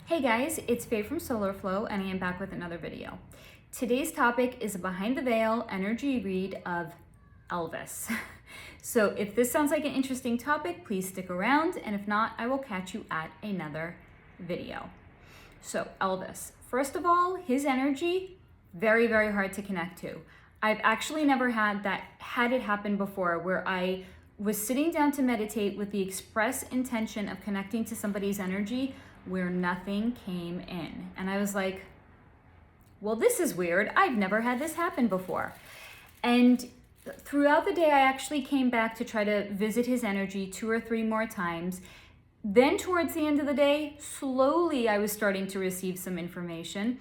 Hey guys, it's Faye from Solar Flow and I am back with another video. Today's topic is a behind the veil energy read of Elvis. So if this sounds like an interesting topic, please stick around, and if not, I will catch you at another video. So Elvis, first of all, his energy, very, very hard to connect to. I've actually never had it happen before where I was sitting down to meditate with the express intention of connecting to somebody's energy where nothing came in. And I was like, well, this is weird. I've never had this happen before. And throughout the day, I actually came back to try to visit his energy 2 or 3 more times. Then towards the end of the day, slowly I was starting to receive some information,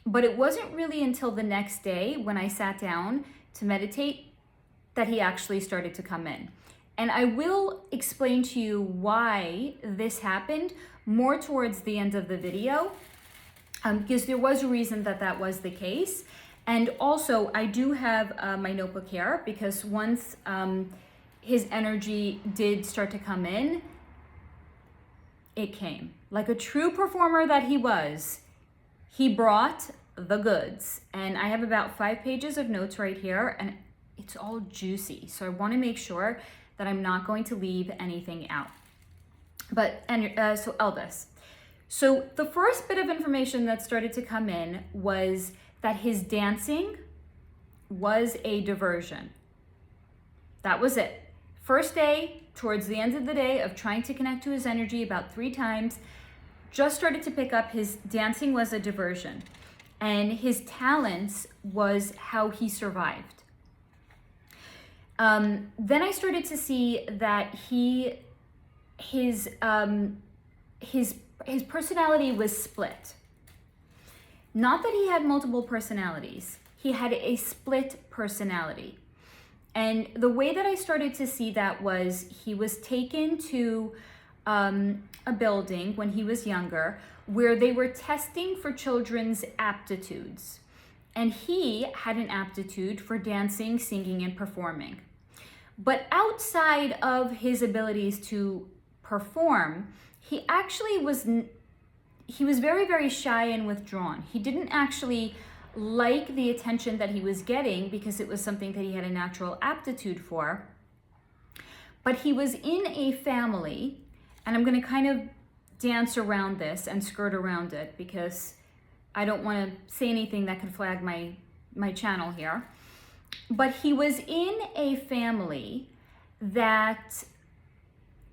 but it wasn't really until the next day when I sat down to meditate that he actually started to come in. And I will explain to you why this happened more towards the end of the video, because there was a reason that was the case. And also I do have my notebook here, because once his energy did start to come in, it came. Like a true performer that he was, he brought the goods. And I have about 5 pages of notes right here, and it's all juicy. So I want to make sure that I'm not going to leave anything out. So Elvis. So the first bit of information that started to come in was that his dancing was a diversion. That was it. First day, towards the end of the day of trying to connect to his energy about 3 times, just started to pick up his dancing was a diversion. And his talents was how he survived. Then I started to see that his personality was split. Not that he had multiple personalities. He had a split personality. And the way that I started to see that was he was taken to a building when he was younger where they were testing for children's aptitudes. And he had an aptitude for dancing, singing, and performing. But outside of his abilities to perform, he actually was very, very shy and withdrawn. He didn't actually like the attention that he was getting because it was something that he had a natural aptitude for. But he was in a family, and I'm going to kind of dance around this and skirt around it because I don't want to say anything that could flag my channel here. But he was in a family that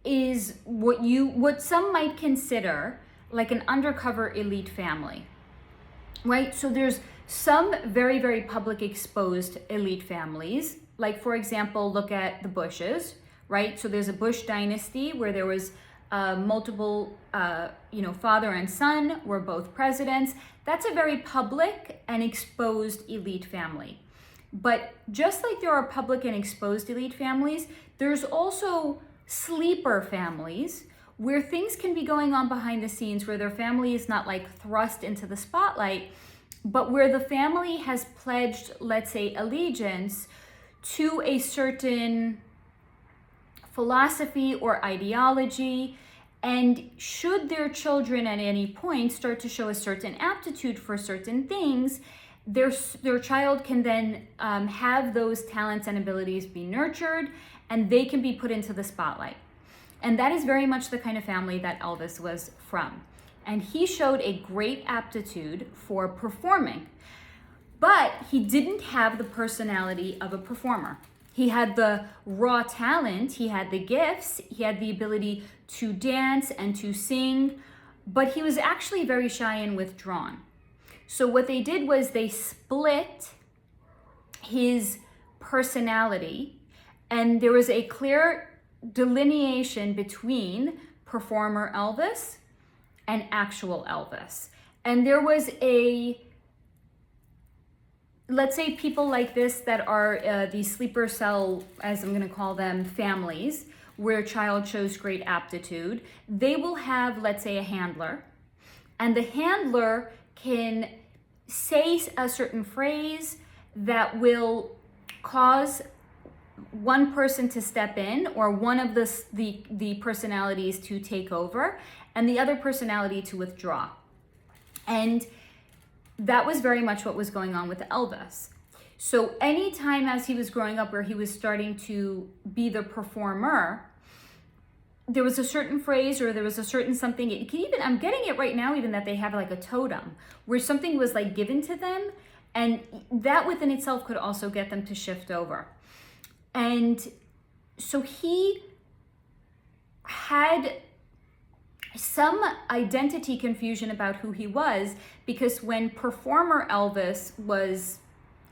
is what some might consider like an undercover elite family, right? So there's some very, very public exposed elite families. Like, for example, look at the Bushes, right? So there's a Bush dynasty where there was multiple, father and son were both presidents. That's a very public and exposed elite family. But just like there are public and exposed elite families, there's also sleeper families where things can be going on behind the scenes, where their family is not like thrust into the spotlight, but where the family has pledged, let's say, allegiance to a certain philosophy or ideology. And should their children at any point start to show a certain aptitude for certain things, their child can then have those talents and abilities be nurtured, and they can be put into the spotlight. And that is very much the kind of family that Elvis was from. And he showed a great aptitude for performing, but he didn't have the personality of a performer. He had the raw talent, he had the gifts, he had the ability to dance and to sing, but he was actually very shy and withdrawn. So what they did was they split his personality, and there was a clear delineation between performer Elvis and actual Elvis. And there was let's say people like this that are these sleeper cell, as I'm going to call them, families, where a child shows great aptitude, they will have, let's say, a handler, and the handler can say a certain phrase that will cause one person to step in, or one of the personalities to take over, and the other personality to withdraw. And that was very much what was going on with Elvis. So anytime as he was growing up where he was starting to be the performer, there was a certain phrase or there was a certain something, it can even, I'm getting it right now, even that they have like a totem where something was like given to them, and that within itself could also get them to shift over. And so he had some identity confusion about who he was, because when performer Elvis was,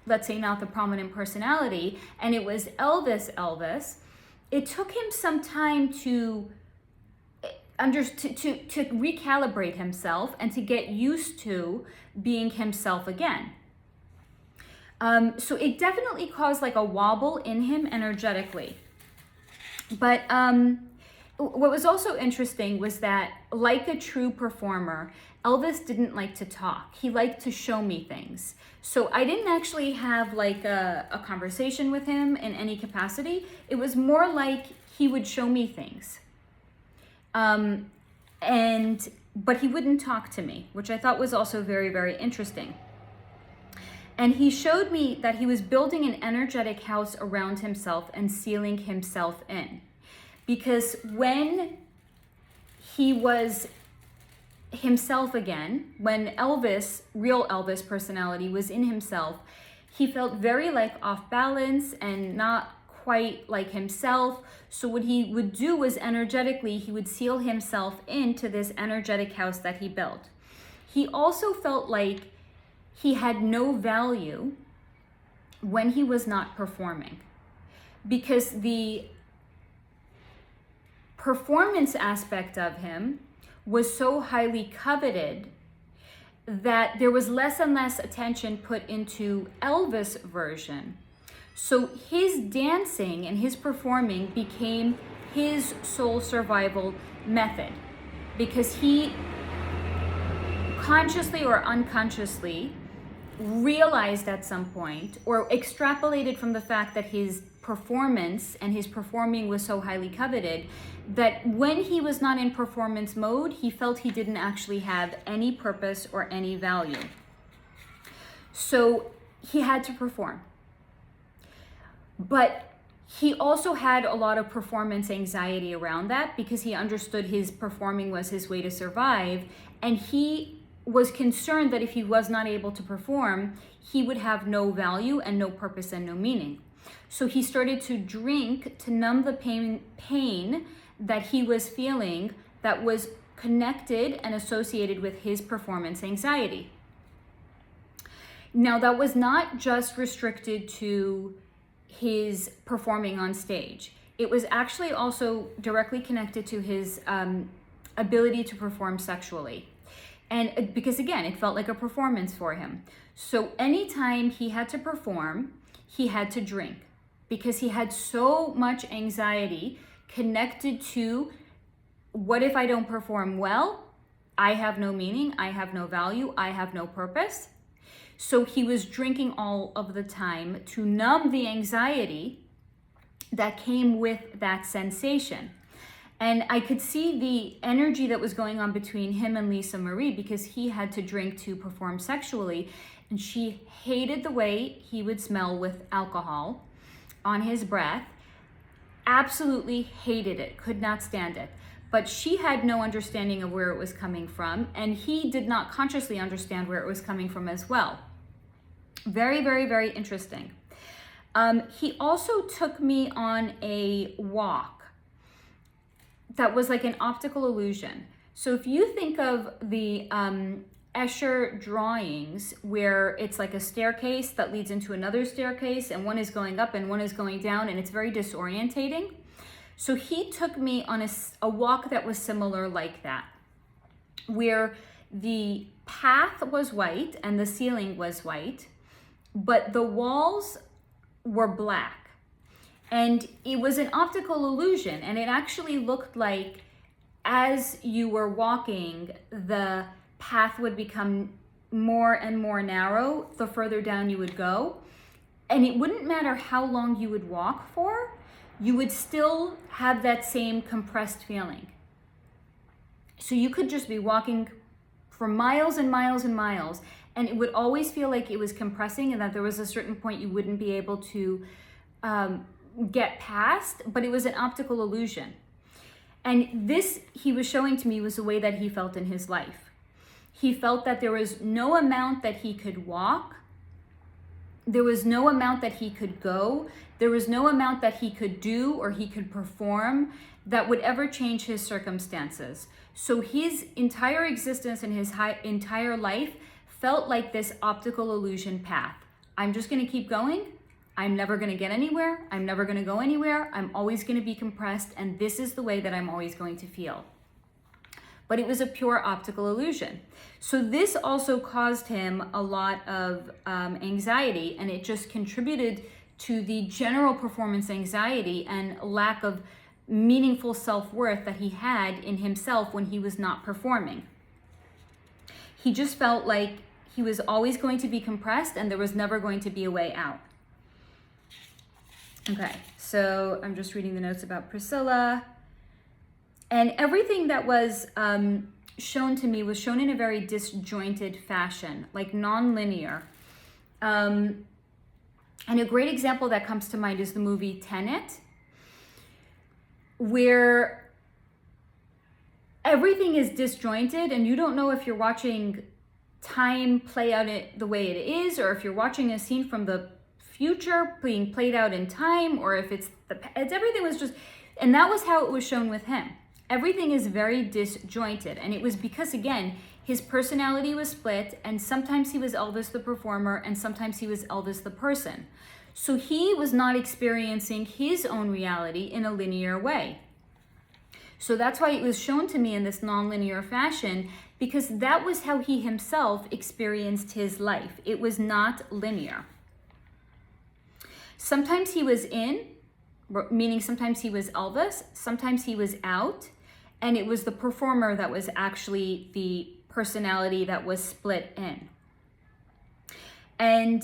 let's say, not the prominent personality, and it was Elvis, it took him some time to recalibrate himself and to get used to being himself again. So it definitely caused like a wobble in him energetically. But what was also interesting was that, like a true performer, Elvis didn't like to talk. He liked to show me things. So I didn't actually have like a conversation with him in any capacity. It was more like he would show me things. But he wouldn't talk to me, which I thought was also very, very interesting. And he showed me that he was building an energetic house around himself and sealing himself in. Because when he was himself again, when Elvis, real Elvis personality, was in himself, he felt very like off balance and not quite like himself. So what he would do was energetically, he would seal himself into this energetic house that he built. He also felt like he had no value when he was not performing, because the performance aspect of him was so highly coveted that there was less and less attention put into Elvis' version. So his dancing and his performing became his sole survival method, because he consciously or unconsciously realized at some point, or extrapolated from the fact that his performance and his performing was so highly coveted, that when he was not in performance mode, he felt he didn't actually have any purpose or any value. So he had to perform. But he also had a lot of performance anxiety around that, because he understood his performing was his way to survive, and he was concerned that if he was not able to perform, he would have no value and no purpose and no meaning. So he started to drink to numb the pain that he was feeling that was connected and associated with his performance anxiety. Now, that was not just restricted to his performing on stage. It was actually also directly connected to his ability to perform sexually. And because again, it felt like a performance for him. So anytime he had to perform, he had to drink, because he had so much anxiety connected to, what if I don't perform well? I have no meaning, I have no value, I have no purpose. So he was drinking all of the time to numb the anxiety that came with that sensation. And I could see the energy that was going on between him and Lisa Marie, because he had to drink to perform sexually. And she hated the way he would smell with alcohol on his breath. Absolutely hated it, could not stand it. But she had no understanding of where it was coming from, and he did not consciously understand where it was coming from as well. Very, very, very interesting. He also took me on a walk that was like an optical illusion. So if you think of the Escher drawings, where it's like a staircase that leads into another staircase, and one is going up and one is going down, and it's very disorientating. So he took me on a walk that was similar like that, where the path was white and the ceiling was white, but the walls were black. And it was an optical illusion, and it actually looked like as you were walking, the path would become more and more narrow the further down you would go. And it wouldn't matter how long you would walk for, you would still have that same compressed feeling. So you could just be walking for miles and miles and miles. And it would always feel like it was compressing and that there was a certain point you wouldn't be able to get past, but it was an optical illusion. And this, he was showing to me, was the way that he felt in his life. He felt that there was no amount that he could walk. There was no amount that he could go. There was no amount that he could do or he could perform that would ever change his circumstances. So his entire existence and his entire life felt like this optical illusion path. I'm just going to keep going. I'm never going to get anywhere. I'm never going to go anywhere. I'm always going to be compressed. And this is the way that I'm always going to feel. But it was a pure optical illusion. So this also caused him a lot of anxiety, and it just contributed to the general performance anxiety and lack of meaningful self-worth that he had in himself when he was not performing. He just felt like he was always going to be compressed and there was never going to be a way out. Okay, so I'm just reading the notes about Priscilla. And everything that was shown to me was shown in a very disjointed fashion, like non-linear. And a great example that comes to mind is the movie Tenet, where everything is disjointed and you don't know if you're watching time play out the way it is, or if you're watching a scene from the future being played out in time, or if it's everything was just, and that was how it was shown with him. Everything is very disjointed, and it was because, again, his personality was split, and sometimes he was Elvis the performer, and sometimes he was Elvis the person. So he was not experiencing his own reality in a linear way. So that's why it was shown to me in this non-linear fashion, because that was how he himself experienced his life. It was not linear. Sometimes he was in, meaning sometimes he was Elvis, sometimes he was out, and it was the performer that was actually the personality that was split in. And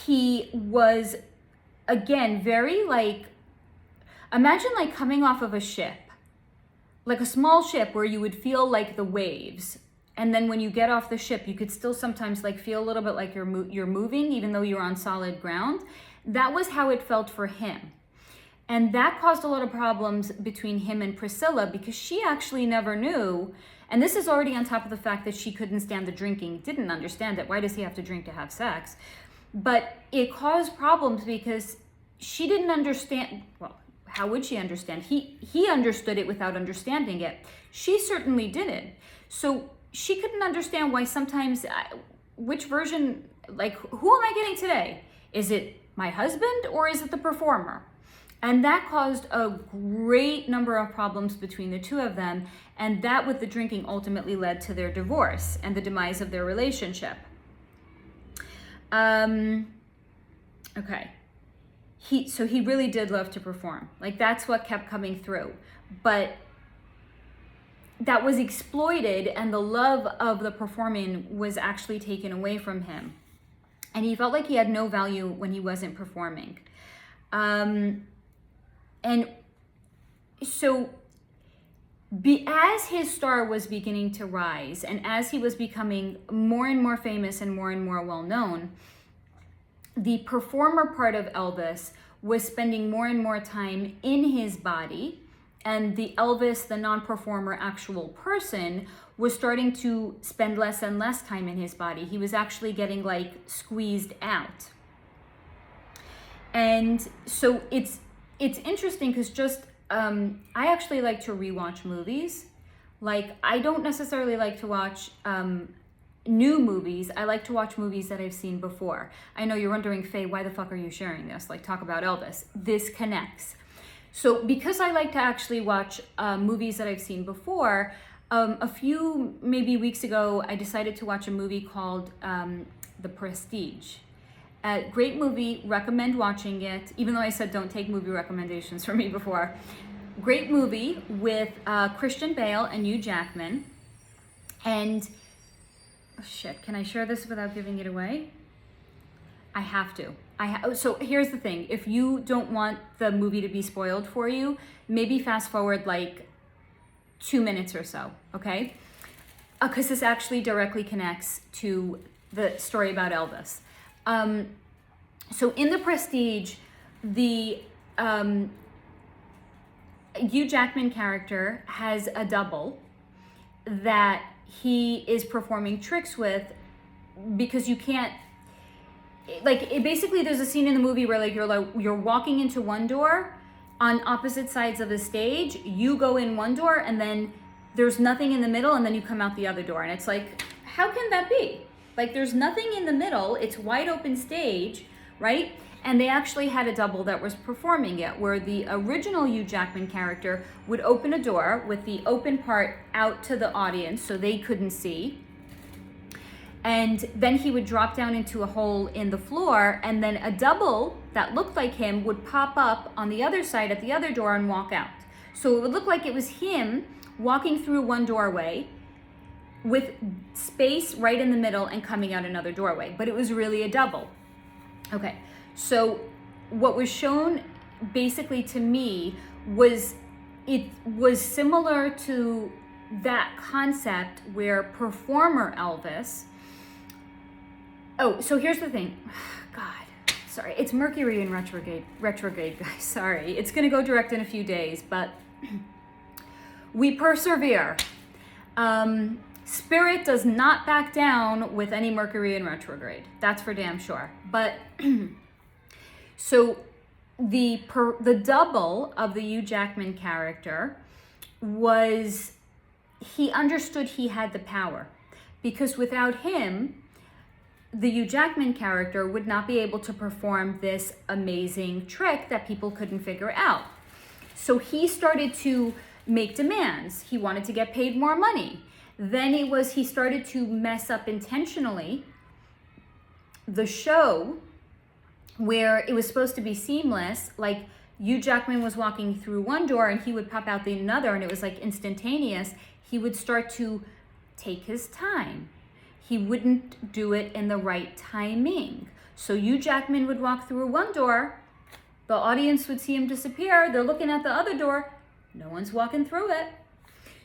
he was, again, very like, imagine like coming off of a ship, like a small ship where you would feel like the waves. And then when you get off the ship, you could still sometimes like feel a little bit like you're moving, even though you're on solid ground. That was how it felt for him. And that caused a lot of problems between him and Priscilla, because she actually never knew. And this is already on top of the fact that she couldn't stand the drinking, didn't understand it. Why does he have to drink to have sex? But it caused problems because she didn't understand. Well, how would she understand? He understood it without understanding it. She certainly didn't. So she couldn't understand why sometimes, which version, like, who am I getting today? Is it my husband or is it the performer? And that caused a great number of problems between the two of them. And that, with the drinking, ultimately led to their divorce and the demise of their relationship. Okay. So he really did love to perform. Like, that's what kept coming through. But that was exploited, and the love of the performing was actually taken away from him. And he felt like he had no value when he wasn't performing. And so as his star was beginning to rise, and as he was becoming more and more famous and more well-known, the performer part of Elvis was spending more and more time in his body, and the Elvis, the non-performer actual person, was starting to spend less and less time in his body. He was actually getting like squeezed out. And so it's interesting because just, I actually like to rewatch movies. Like, I don't necessarily like to watch new movies. I like to watch movies that I've seen before. I know you're wondering, Faye, why the fuck are you sharing this? Like, talk about Elvis. This connects. So because I like to actually watch movies that I've seen before, a few maybe weeks ago, I decided to watch a movie called The Prestige. Great movie, recommend watching it, even though I said don't take movie recommendations from me before. Great movie with Christian Bale and Hugh Jackman. And, oh shit, can I share this without giving it away? I have to. So here's the thing. If you don't want the movie to be spoiled for you, maybe fast forward like 2 minutes or so, okay? because this actually directly connects to the story about Elvis. So in The Prestige, the Hugh Jackman character has a double that he is performing tricks with, because you can't, basically there's a scene in the movie where you're walking into one door on opposite sides of the stage, you go in one door and then there's nothing in the middle, and then you come out the other door, and it's like, how can that be? Like, there's nothing in the middle, it's wide open stage, right? And they actually had a double that was performing it, where the original Hugh Jackman character would open a door with the open part out to the audience so they couldn't see. And then he would drop down into a hole in the floor, and then a double that looked like him would pop up on the other side at the other door and walk out. So it would look like it was him walking through one doorway with space right in the middle and coming out another doorway, but it was really a double. Okay, so what was shown basically to me was, it was similar to that concept where performer Elvis, so here's the thing, God, sorry, it's Mercury in retrograde, guys, sorry. It's gonna go direct in a few days, but we persevere. Spirit does not back down with any Mercury in retrograde. That's for damn sure. But so the double of the Hugh Jackman character was, he understood he had the power, because without him, the Hugh Jackman character would not be able to perform this amazing trick that people couldn't figure out. So he started to make demands. He wanted to get paid more money. Then he started to mess up intentionally the show, where it was supposed to be seamless. Like, Hugh Jackman was walking through one door and he would pop out the another, and it was like instantaneous. He would start to take his time. He wouldn't do it in the right timing. So Hugh Jackman would walk through one door, the audience would see him disappear, they're looking at the other door, no one's walking through it.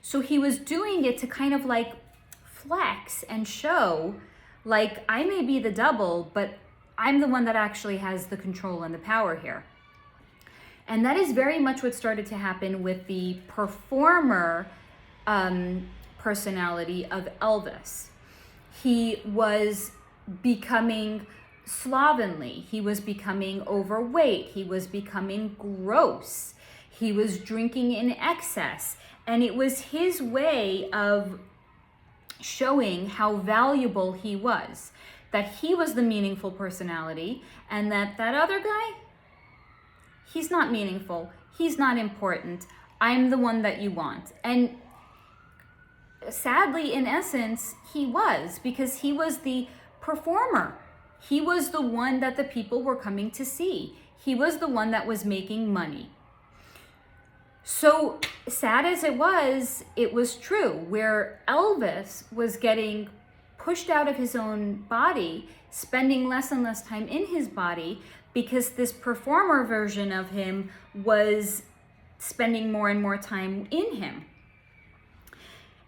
So he was doing it to kind of like flex and show, like, I may be the double, but I'm the one that actually has the control and the power here. And that is very much what started to happen with the performer personality of Elvis. He was becoming slovenly. He was becoming overweight. He was becoming gross. He was drinking in excess. And it was his way of showing how valuable he was, that he was the meaningful personality, and that other guy, he's not meaningful. He's not important. I'm the one that you want. And sadly, in essence, he was, because he was the performer. He was the one that the people were coming to see. He was the one that was making money. So sad as it was true, where Elvis was getting pushed out of his own body, spending less and less time in his body, because this performer version of him was spending more and more time in him.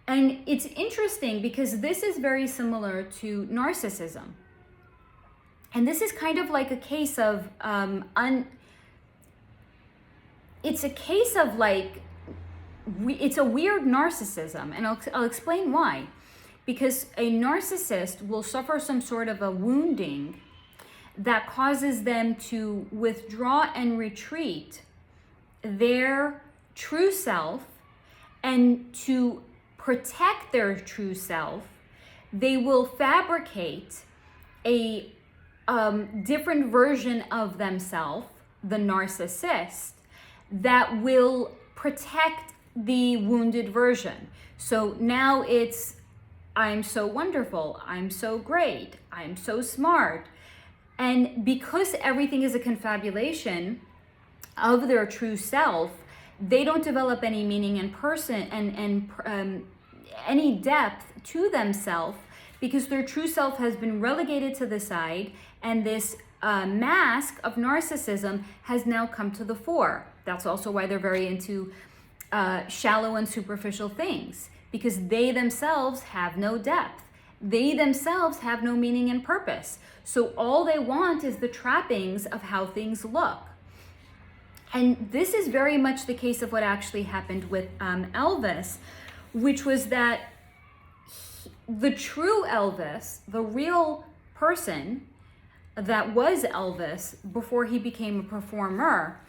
And it's interesting because this is very similar to narcissism. And this is kind of like a case of, it's a case of like, it's a weird narcissism, and I'll explain why. Because a narcissist will suffer some sort of a wounding that causes them to withdraw and retreat their true self, and to protect their true self, they will fabricate a different version of themselves, the narcissist, that will protect the wounded version. So now it's, I'm so wonderful, I'm so great, I'm so smart. And because everything is a confabulation of their true self, they don't develop any meaning in person and any depth to themselves, because their true self has been relegated to the side, and this mask of narcissism has now come to the fore. That's also why they're very into shallow and superficial things, because they themselves have no depth. They themselves have no meaning and purpose. So all they want is the trappings of how things look. And this is very much the case of what actually happened with Elvis, which was that the true Elvis, the real person that was Elvis before he became a performer,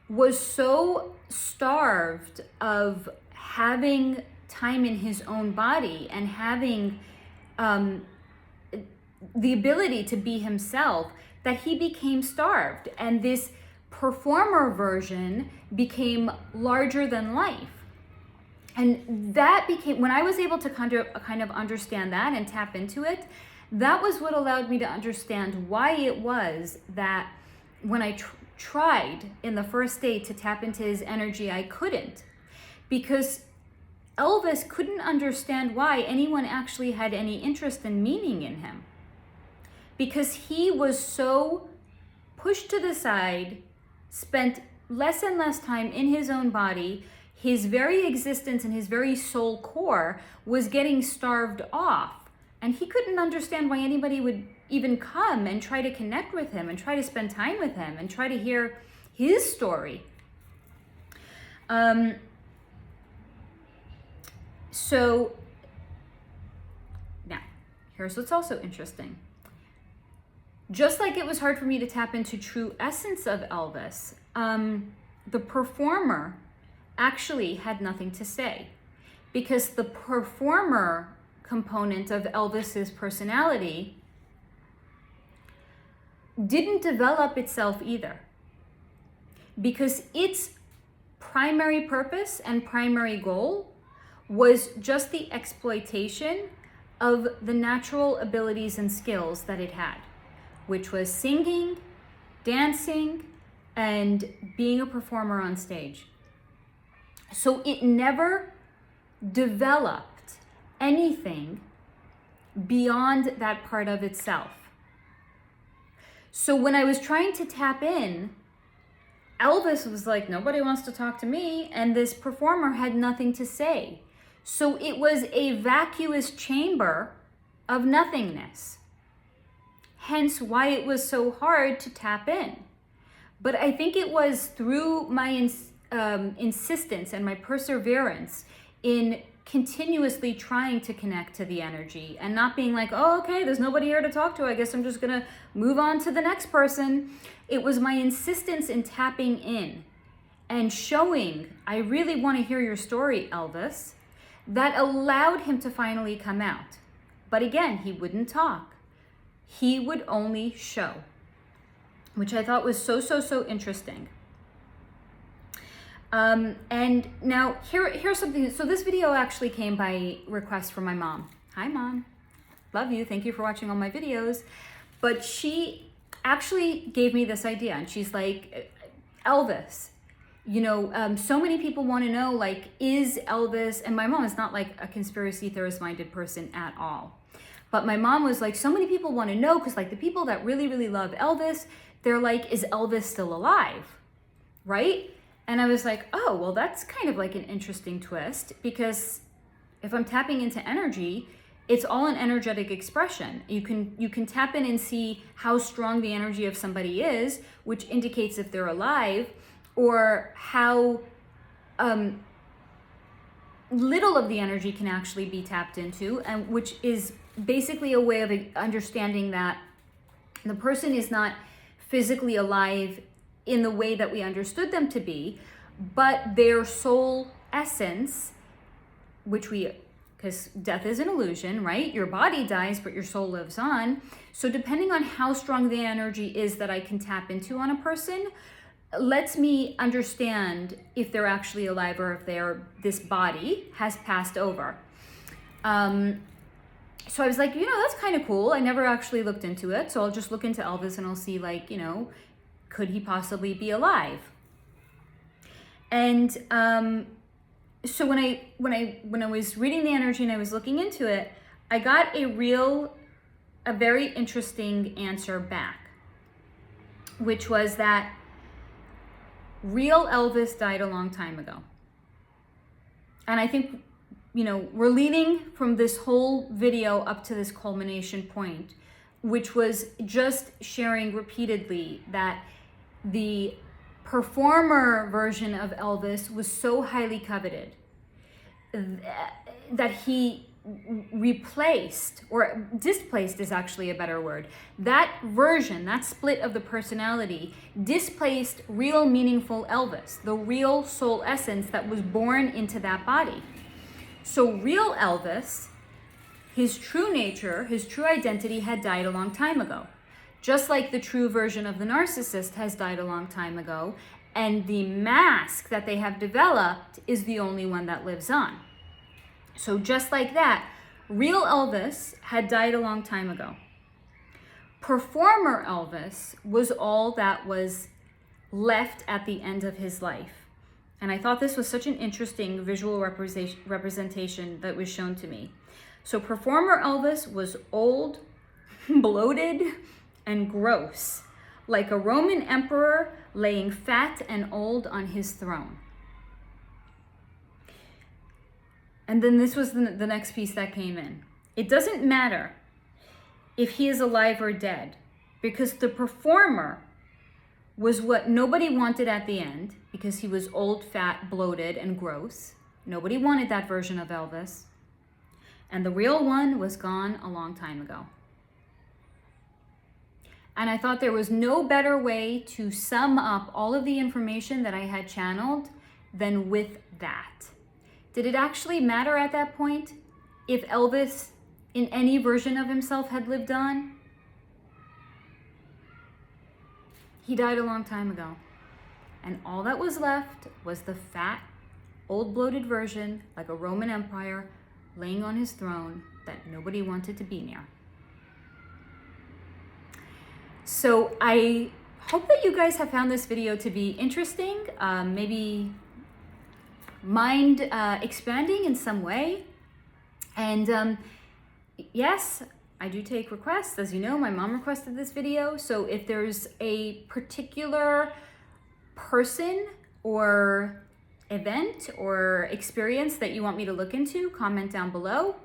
was so starved of having time in his own body and having the ability to be himself that he became starved. And this performer version became larger than life. And that became, when I was able to kind of understand that and tap into it, that was what allowed me to understand why it was that when I tried in the first day to tap into his energy, I couldn't. Because Elvis couldn't understand why anyone actually had any interest and meaning in him. Because he was so pushed to the side, spent less and less time in his own body. His very existence and his very soul core was getting starved off. And he couldn't understand why anybody would even come and try to connect with him and try to spend time with him and try to hear his story. So now, here's what's also interesting. Just like it was hard for me to tap into true essence of Elvis, the performer actually had nothing to say, because the performer component of Elvis's personality didn't develop itself either, because its primary purpose and primary goal was just the exploitation of the natural abilities and skills that it had, which was singing, dancing, and being a performer on stage. So it never developed anything beyond that part of itself. So when I was trying to tap in, Elvis was like, nobody wants to talk to me, and this performer had nothing to say. So it was a vacuous chamber of nothingness. Hence why it was so hard to tap in. But I think it was through my insistence and my perseverance in continuously trying to connect to the energy and not being like, oh, okay, there's nobody here to talk to. I guess I'm just gonna move on to the next person. It was my insistence in tapping in and showing, I really want to hear your story, Elvis, that allowed him to finally come out. But again, he wouldn't talk. He would only show, which I thought was so interesting. And now here's something. So this video actually came by request from my mom. Hi, Mom. Love you. Thank you for watching all my videos. But she actually gave me this idea, and she's like, Elvis, you know, so many people want to know, like, is Elvis, and my mom is not like a conspiracy theorist minded person at all. But my mom was like, so many people want to know, because like the people that really love Elvis, they're like, is Elvis still alive? Right? And I was like, oh, well, that's kind of like an interesting twist, because if I'm tapping into energy, it's all an energetic expression. You can tap in and see how strong the energy of somebody is, which indicates if they're alive, or how little of the energy can actually be tapped into, and which is basically a way of understanding that the person is not physically alive in the way that we understood them to be, but their soul essence, which because death is an illusion, right? Your body dies, but your soul lives on. So depending on how strong the energy is that I can tap into on a person, lets me understand if they're actually alive or if this body has passed over. So I was like, you know, that's kind of cool. I never actually looked into it. So I'll just look into Elvis and I'll see, like, you know, could he possibly be alive? And so when I was reading the energy and I was looking into it, I got a very interesting answer back, which was that real Elvis died a long time ago. And I think we're leading from this whole video up to this culmination point, which was just sharing repeatedly that the performer version of Elvis was so highly coveted that he replaced, or displaced is actually a better word, that version, that split of the personality displaced real meaningful Elvis, the real soul essence that was born into that body. So real Elvis, his true nature, his true identity had died a long time ago. Just like the true version of the narcissist has died a long time ago, and the mask that they have developed is the only one that lives on. So just like that, real Elvis had died a long time ago. Performer Elvis was all that was left at the end of his life. And I thought this was such an interesting visual representation that was shown to me. So performer Elvis was old, bloated, and gross, like a Roman emperor laying fat and old on his throne. And then this was the next piece that came in. It doesn't matter if he is alive or dead, because the performer was what nobody wanted at the end, because he was old, fat, bloated, and gross. Nobody wanted that version of Elvis. And the real one was gone a long time ago. And I thought there was no better way to sum up all of the information that I had channeled than with that. Did it actually matter at that point if Elvis, in any version of himself, had lived on? He died a long time ago. And all that was left was the fat, old bloated version, like a Roman Empire, laying on his throne that nobody wanted to be near. So I hope that you guys have found this video to be interesting, maybe mind expanding in some way. And yes, I do take requests. As you know, my mom requested this video. So if there's a particular person or event or experience that you want me to look into, comment down below.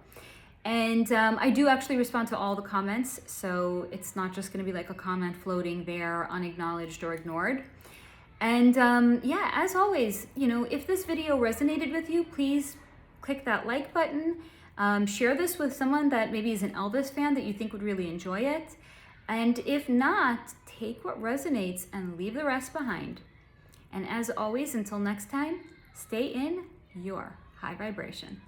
And I do actually respond to all the comments, so it's not just going to be like a comment floating there unacknowledged or ignored. And yeah, as always, if this video resonated with you, please click that like button. Share this with someone that maybe is an Elvis fan that you think would really enjoy it. And if not, take what resonates and leave the rest behind. And as always, until next time, stay in your high vibration.